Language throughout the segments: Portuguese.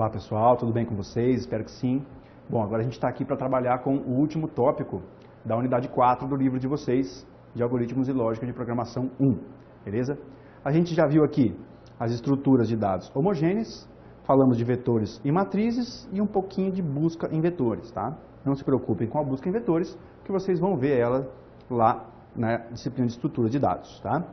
Olá pessoal, tudo bem com vocês? Espero que sim. Bom, agora a gente está aqui para trabalhar com o último tópico da unidade 4 do livro de vocês, de Algoritmos e Lógica de Programação 1, beleza? A gente já viu aqui as estruturas de dados homogêneas, falamos de vetores e matrizes e um pouquinho de busca em vetores, tá? Não se preocupem com a busca em vetores, que vocês vão ver ela lá na disciplina de estrutura de dados, tá?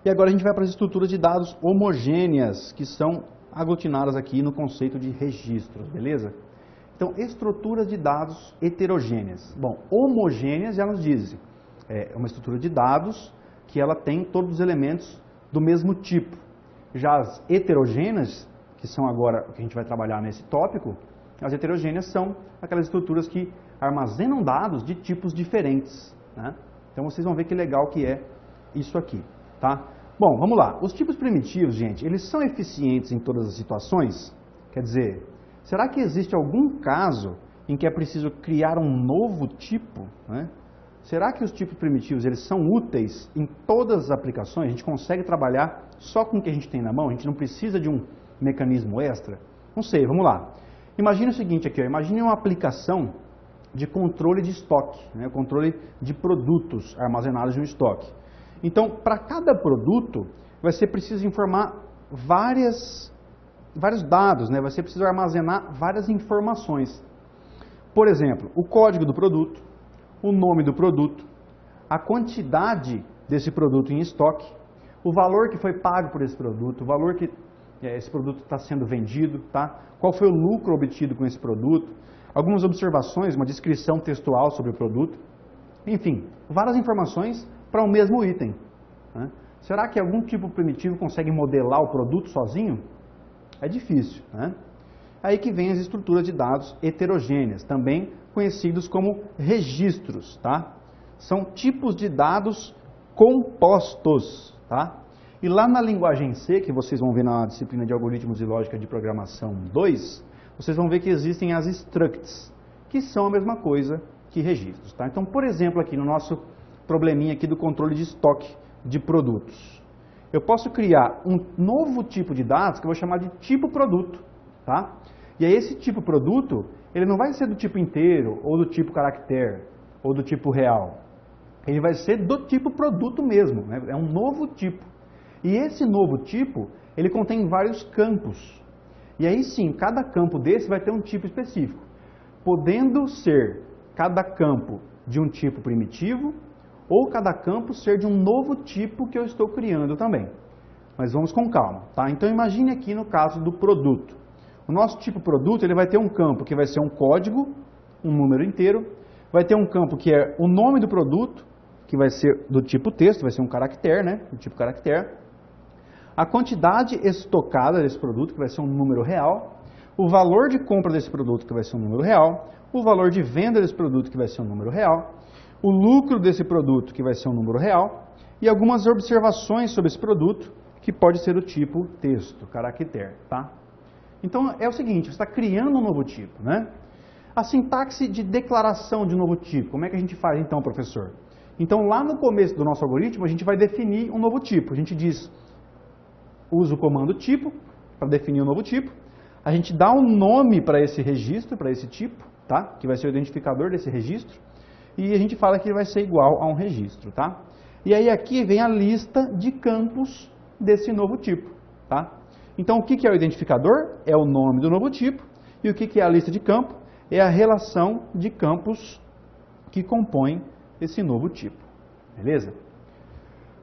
E agora a gente vai para as estruturas de dados homogêneas, que são aglutinadas aqui no conceito de registros, beleza? Então, estruturas de dados heterogêneas. Bom, homogêneas já nos dizem, é uma estrutura de dados que ela tem todos os elementos do mesmo tipo. Já as heterogêneas, que são agora o que a gente vai trabalhar nesse tópico, as heterogêneas são aquelas estruturas que armazenam dados de tipos diferentes, né? Então, vocês vão ver que legal que é isso aqui, tá? Bom, vamos lá. Os tipos primitivos, gente, eles são eficientes em todas as situações? Quer dizer, será que existe algum caso em que é preciso criar um novo tipo, né? Será que os tipos primitivos eles são úteis em todas as aplicações? A gente consegue trabalhar só com o que a gente tem na mão? A gente não precisa de um mecanismo extra? Não sei, vamos lá. Imagine o seguinte aqui, ó, imagine uma aplicação de controle de estoque, né? Controle de produtos armazenados em um estoque. Então, para cada produto, vai ser preciso informar vários dados, né? Vai ser preciso armazenar várias informações. Por exemplo, o código do produto, o nome do produto, a quantidade desse produto em estoque, o valor que foi pago por esse produto, o valor que esse produto está sendo vendido, tá? Qual foi o lucro obtido com esse produto, algumas observações, uma descrição textual sobre o produto, enfim, várias informações para o mesmo item, né? Será que algum tipo primitivo consegue modelar o produto sozinho? É difícil, né? Aí que vem as estruturas de dados heterogêneas, também conhecidos como registros, tá? São tipos de dados compostos, tá? E lá na linguagem C, que vocês vão ver na disciplina de Algoritmos e Lógica de Programação 2, vocês vão ver que existem as structs, que são a mesma coisa que registros, tá? Então, por exemplo, aqui no nosso probleminha aqui do controle de estoque de produtos. Eu posso criar um novo tipo de dados que eu vou chamar de tipo produto, tá? E aí esse tipo produto, ele não vai ser do tipo inteiro, ou do tipo caractere, ou do tipo real. Ele vai ser do tipo produto mesmo, né? É um novo tipo. E esse novo tipo, ele contém vários campos. E aí sim, cada campo desse vai ter um tipo específico, podendo ser cada campo de um tipo primitivo, ou cada campo ser de um novo tipo que eu estou criando também. Mas vamos com calma, tá? Então imagine aqui no caso do produto. O nosso tipo produto, ele vai ter um campo que vai ser um código, um número inteiro, vai ter um campo que é o nome do produto, que vai ser do tipo texto, vai ser um caractere, né? Do tipo caractere. A quantidade estocada desse produto, que vai ser um número real, o valor de compra desse produto, que vai ser um número real, o valor de venda desse produto, que vai ser um número real, o lucro desse produto, que vai ser um número real, e algumas observações sobre esse produto, que pode ser do tipo texto, caractere, tá? Então, é o seguinte, você está criando um novo tipo, né? A sintaxe de declaração de novo tipo, como é que a gente faz então, professor? Então, lá no começo do nosso algoritmo, a gente vai definir um novo tipo. A gente diz, usa o comando tipo, para definir um novo tipo. A gente dá um nome para esse registro, para esse tipo, tá? Que vai ser o identificador desse registro. E a gente fala que ele vai ser igual a um registro, tá? E aí aqui vem a lista de campos desse novo tipo, tá? Então o que é o identificador? É o nome do novo tipo. E o que é a lista de campo? É a relação de campos que compõem esse novo tipo, beleza?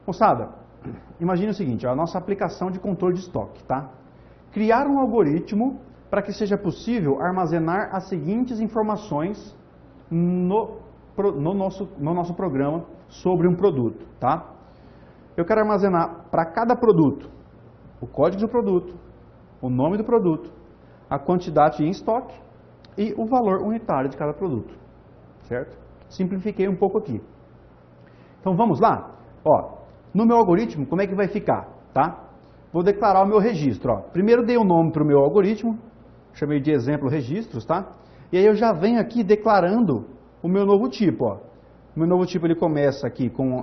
Moçada, imagine o seguinte, a nossa aplicação de controle de estoque, tá? Criar um algoritmo para que seja possível armazenar as seguintes informações no nosso programa sobre um produto, tá? Eu quero armazenar para cada produto o código do produto, o nome do produto, a quantidade em estoque e o valor unitário de cada produto, certo? Simplifiquei um pouco aqui. Então vamos lá? Ó, no meu algoritmo, como é que vai ficar, tá? Vou declarar o meu registro, ó. Primeiro dei um nome para o meu algoritmo, chamei de exemplo registros, tá? E aí eu já venho aqui declarando o meu novo tipo, ó. O meu novo tipo ele começa aqui com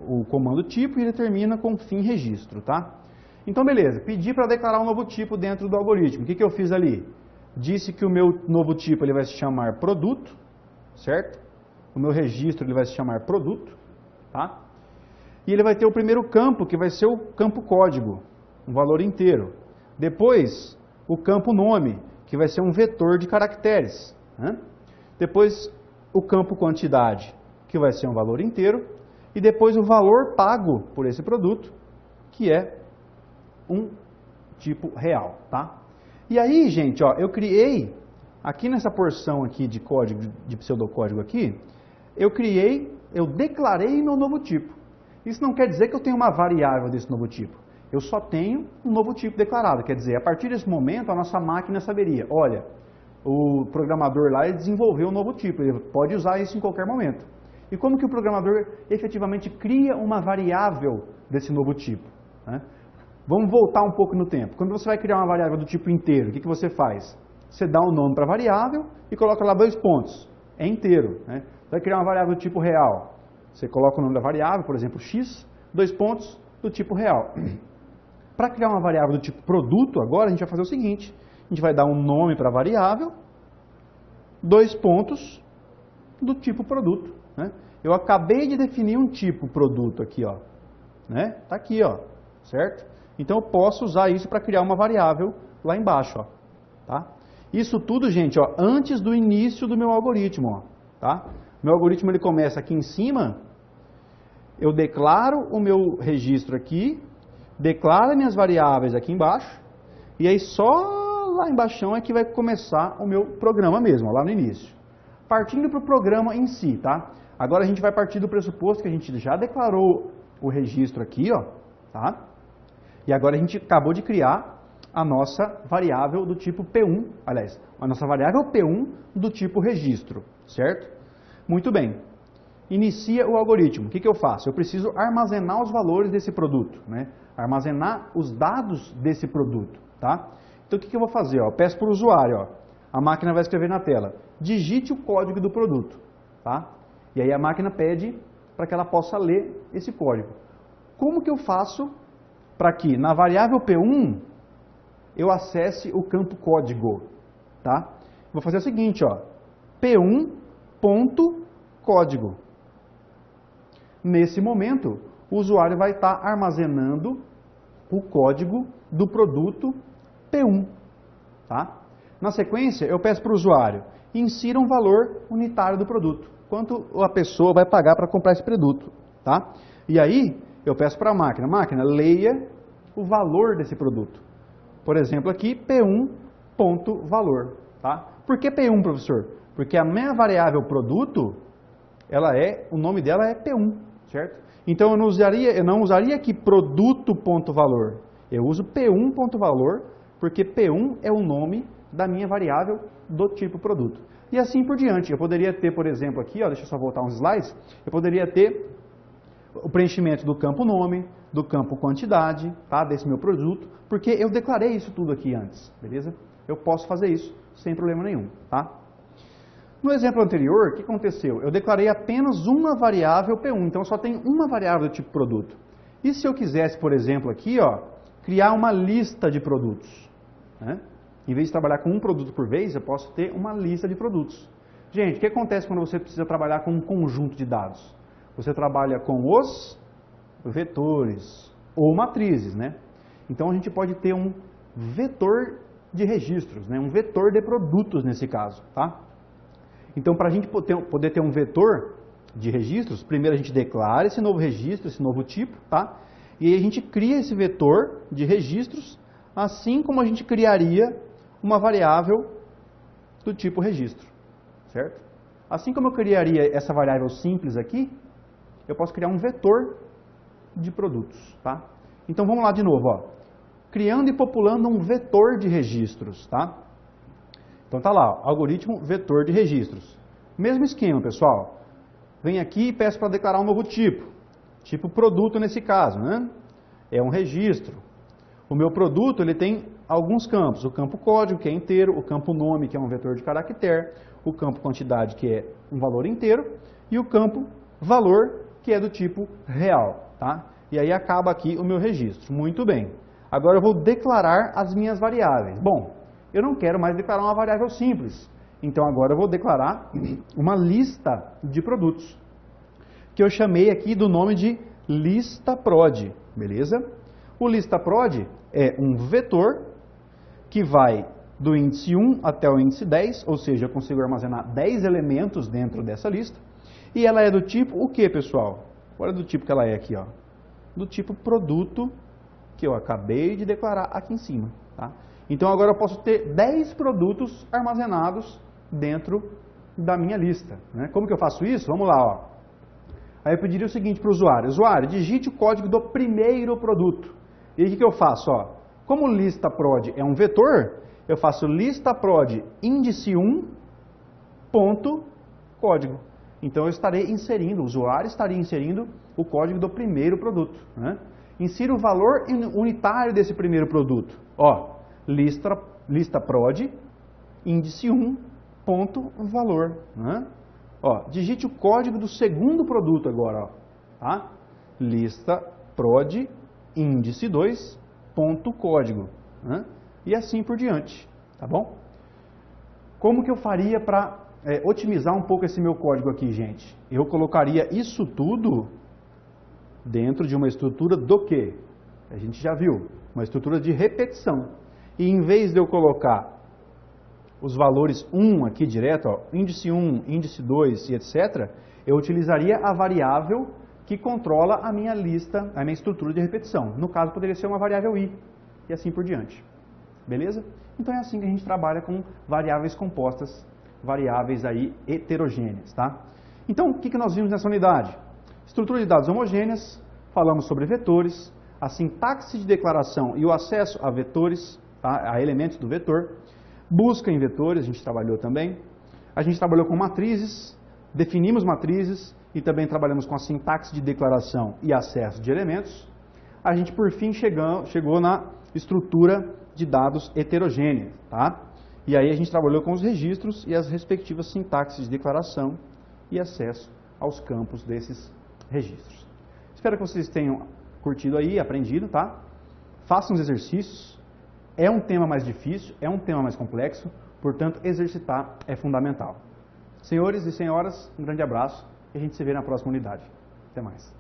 o comando tipo e ele termina com fim registro, tá? Então, beleza, pedi para declarar um novo tipo dentro do algoritmo. O que eu fiz ali? Disse que o meu novo tipo ele vai se chamar produto, certo? O meu registro ele vai se chamar produto, tá? E ele vai ter o primeiro campo, que vai ser o campo código, um valor inteiro. Depois, o campo nome, que vai ser um vetor de caracteres, né? Depois, o campo quantidade, que vai ser um valor inteiro. E depois, o valor pago por esse produto, que é um tipo real, tá? E aí, gente, ó, eu criei, aqui nessa porção aqui de código, de pseudocódigo aqui, eu declarei meu novo tipo. Isso não quer dizer que eu tenho uma variável desse novo tipo. Eu só tenho um novo tipo declarado. Quer dizer, a partir desse momento, a nossa máquina saberia, olha, o programador lá ele desenvolveu um novo tipo, ele pode usar isso em qualquer momento. E como que o programador efetivamente cria uma variável desse novo tipo, né? Vamos voltar um pouco no tempo. Quando você vai criar uma variável do tipo inteiro, o que você faz? Você dá um nome para a variável e coloca lá 2 pontos. É inteiro, né? Você vai criar uma variável do tipo real. Você coloca o nome da variável, por exemplo, x, 2 pontos do tipo real. Para criar uma variável do tipo produto, agora a gente vai fazer o seguinte. A gente vai dar um nome para a variável, 2 pontos do tipo produto, né? Eu acabei de definir um tipo produto aqui, ó, né? Tá aqui, ó, certo? Então eu posso usar isso para criar uma variável lá embaixo, ó, tá? Isso tudo, gente, ó, antes do início do meu algoritmo, ó, tá? Meu algoritmo ele começa aqui em cima, eu declaro o meu registro aqui, declaro minhas variáveis aqui embaixo, e aí só lá embaixo é que vai começar o meu programa mesmo, ó, lá no início. Partindo para o programa em si, tá? Agora a gente vai partir do pressuposto que a gente já declarou o registro aqui, ó, tá? E agora a gente acabou de criar a nossa variável do tipo P1, aliás, a nossa variável P1 do tipo registro, certo? Muito bem. Inicia o algoritmo. O que eu faço? Eu preciso armazenar os valores desse produto, né? Armazenar os dados desse produto, tá? Então o que eu vou fazer? Ó? Eu peço para o usuário, ó, a máquina vai escrever na tela, digite o código do produto, tá? E aí a máquina pede para que ela possa ler esse código. Como que eu faço para que na variável P1 eu acesse o campo código, tá? Vou fazer o seguinte, ó, P1.código. Nesse momento, o usuário vai estar armazenando o código do produto P1, tá? Na sequência, eu peço para o usuário, insira um valor unitário do produto, quanto a pessoa vai pagar para comprar esse produto, tá? E aí, eu peço para a máquina, leia o valor desse produto. Por exemplo, aqui, P1.valor, tá? Por que P1, professor? Porque a minha variável produto, o nome dela é P1, certo? Então, eu não usaria aqui produto.valor. Eu uso P1.valor, porque P1 é o nome da minha variável do tipo produto. E assim por diante. Eu poderia ter, por exemplo, aqui, ó, deixa eu só voltar uns slides, eu poderia ter o preenchimento do campo nome, do campo quantidade, tá, desse meu produto, porque eu declarei isso tudo aqui antes, beleza? Eu posso fazer isso sem problema nenhum, tá? No exemplo anterior, o que aconteceu? Eu declarei apenas uma variável P1, então só tem uma variável do tipo produto. E se eu quisesse, por exemplo, aqui, ó, criar uma lista de produtos, né? Em vez de trabalhar com um produto por vez, eu posso ter uma lista de produtos. Gente, o que acontece quando você precisa trabalhar com um conjunto de dados? Você trabalha com os vetores ou matrizes, né? Então a gente pode ter um vetor de registros, né? Um vetor de produtos nesse caso, tá? Então para a gente poder ter um vetor de registros, primeiro a gente declara esse novo registro, esse novo tipo, tá? E aí a gente cria esse vetor de registros, assim como a gente criaria uma variável do tipo registro, certo? Assim como eu criaria essa variável simples aqui, eu posso criar um vetor de produtos, tá? Então vamos lá de novo, ó. Criando e populando um vetor de registros, tá? Então tá lá, ó, algoritmo vetor de registros. Mesmo esquema, pessoal. Vem aqui e peço para declarar um novo tipo. Tipo produto nesse caso, né? É um registro. O meu produto, ele tem alguns campos. O campo código, que é inteiro. O campo nome, que é um vetor de caractere. O campo quantidade, que é um valor inteiro. E o campo valor, que é do tipo real, tá? E aí acaba aqui o meu registro. Muito bem. Agora eu vou declarar as minhas variáveis. Bom, eu não quero mais declarar uma variável simples. Então agora eu vou declarar uma lista de produtos, que eu chamei aqui do nome de lista prod, beleza? O lista prod é um vetor que vai do índice 1 até o índice 10, ou seja, eu consigo armazenar 10 elementos dentro dessa lista. E ela é do tipo o que, pessoal? Olha do tipo que ela é aqui, ó. Do tipo produto, que eu acabei de declarar aqui em cima, tá? Então agora eu posso ter 10 produtos armazenados dentro da minha lista, né? Como que eu faço isso? Vamos lá, ó. Aí eu pediria o seguinte para o usuário: usuário, digite o código do primeiro produto. E aí o que eu faço? Ó? Como lista prod é um vetor, eu faço lista prod índice 1 ponto código. Então eu estarei inserindo, o usuário estaria inserindo o código do primeiro produto, né? Insira o valor unitário desse primeiro produto. Ó, lista prod índice 1 ponto valor, né? Ó, digite o código do segundo produto agora, ó, tá? Lista prod índice 2 ponto código, né? E assim por diante, tá bom? Como que eu faria para otimizar um pouco esse meu código aqui, gente? Eu colocaria isso tudo dentro de uma estrutura do quê? A gente já viu, uma estrutura de repetição. E em vez de eu colocar os valores 1 aqui direto, ó, índice 1, índice 2 e etc., eu utilizaria a variável que controla a minha lista, a minha estrutura de repetição. No caso, poderia ser uma variável i, e assim por diante. Beleza? Então é assim que a gente trabalha com variáveis compostas, variáveis aí heterogêneas, tá? Então, o que nós vimos nessa unidade? Estrutura de dados homogêneas, falamos sobre vetores, a sintaxe de declaração e o acesso a vetores, tá? A elementos do vetor. Busca em vetores, a gente trabalhou também. A gente trabalhou com matrizes, definimos matrizes e também trabalhamos com a sintaxe de declaração e acesso de elementos. A gente, por fim, chegou na estrutura de dados heterogênea, tá? E aí a gente trabalhou com os registros e as respectivas sintaxes de declaração e acesso aos campos desses registros. Espero que vocês tenham curtido aí, aprendido, tá? Façam os exercícios. É um tema mais difícil, é um tema mais complexo, portanto, exercitar é fundamental. Senhores e senhoras, um grande abraço e a gente se vê na próxima unidade. Até mais.